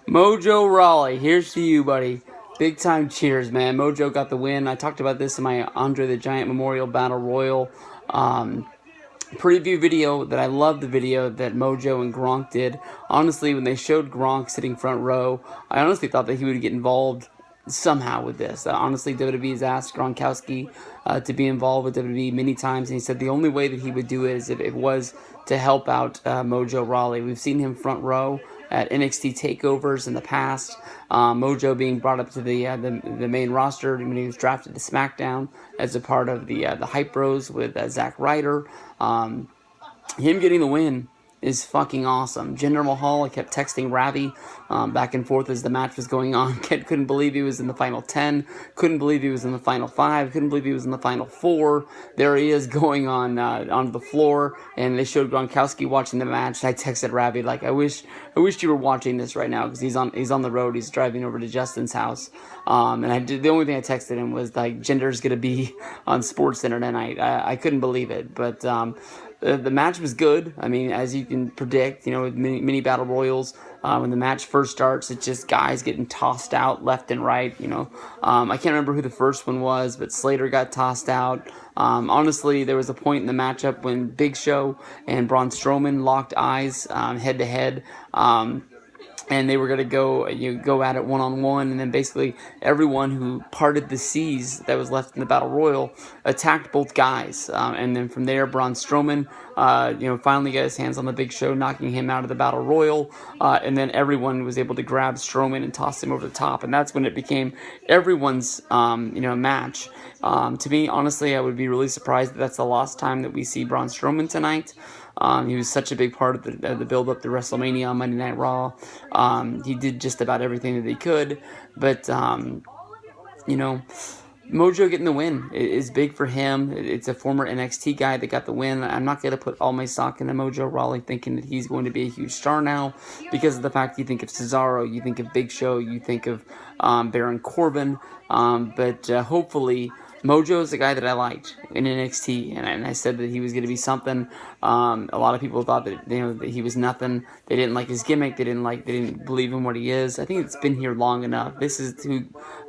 Mojo Rawley, here's to you, buddy. Big time cheers, man. Mojo got the win. I talked about this in my Andre the Giant Memorial Battle Royal preview video. That I love the video that Mojo and Gronk did. Honestly, when they showed Gronk sitting front row, I honestly thought that he would get involved somehow with this. Honestly, WWE's asked Gronkowski to be involved with WWE many times, and he said the only way that he would do it is if it was to help out Mojo Rawley. We've seen him front row at NXT takeovers in the past. Mojo being brought up to the main roster when he was drafted to SmackDown as a part of the Hype Bros with Zack Ryder. Him getting the win is fucking awesome. Jinder Mahal, I kept texting Ravi back and forth as the match was going on. Couldn't believe he was in the final 10. Couldn't believe he was in the final 5. Couldn't believe he was in the final 4. There he is going on onto the floor, and they showed Gronkowski watching the match. I texted Ravi like, I wish you were watching this right now, because he's on the road. He's driving over to Justin's house, and the only thing I texted him was like, Jinder's gonna be on SportsCenter tonight. I couldn't believe it, but the match was good. I mean, as you can predict, with mini battle royals, when the match first starts, it's just guys getting tossed out left and right. I can't remember who the first one was, but Slater got tossed out. Honestly, there was a point in the matchup when Big Show and Braun Strowman locked eyes head to head. And they were going to go at it one-on-one, and then basically everyone who parted the seas that was left in the Battle Royal attacked both guys. And then from there, Braun Strowman, finally got his hands on the Big Show, knocking him out of the Battle Royal. And then everyone was able to grab Strowman and toss him over the top. And that's when it became everyone's, match. To me, honestly, I would be really surprised that that's the last time that we see Braun Strowman tonight. He was such a big part of the build-up to WrestleMania on Monday Night Raw. He did just about everything that he could. But, Mojo getting the win is big for him. It's a former NXT guy that got the win. I'm not going to put all my stock into Mojo Rawley thinking that he's going to be a huge star now, because of the fact you think of Cesaro, you think of Big Show, you think of Baron Corbin. But hopefully Mojo is the guy that I liked in NXT, and I said that he was going to be something. A lot of people thought that that he was nothing. They didn't like his gimmick. They didn't believe in what he is. I think it's been here long enough. This is who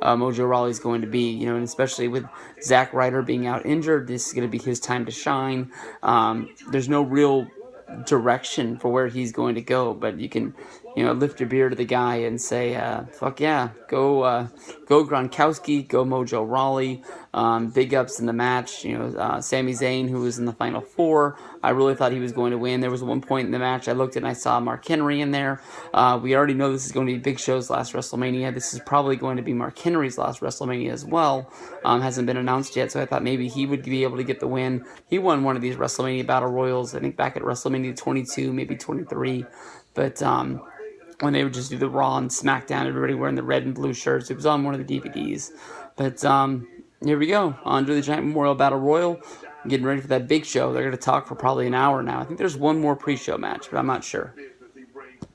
Mojo Rawley is going to be. And especially with Zack Ryder being out injured, this is going to be his time to shine. There's no real direction for where he's going to go, but you can lift your beer to the guy and say, fuck yeah, go Gronkowski, go Mojo Rawley. Big ups in the match. Sami Zayn, who was in the final 4, I really thought he was going to win. There was one point in the match I looked at and I saw Mark Henry in there. We already know this is going to be Big Show's last WrestleMania. This is probably going to be Mark Henry's last WrestleMania as well. Hasn't been announced yet, so I thought maybe he would be able to get the win. He won one of these WrestleMania Battle Royals, I think back at WrestleMania 22, maybe 23. But when they would just do the Raw and SmackDown, everybody wearing the red and blue shirts. It was on one of the DVDs. But here we go. Andre the Giant Memorial Battle Royal. Getting ready for that Big Show. They're going to talk for probably an hour now. I think there's one more pre-show match, but I'm not sure.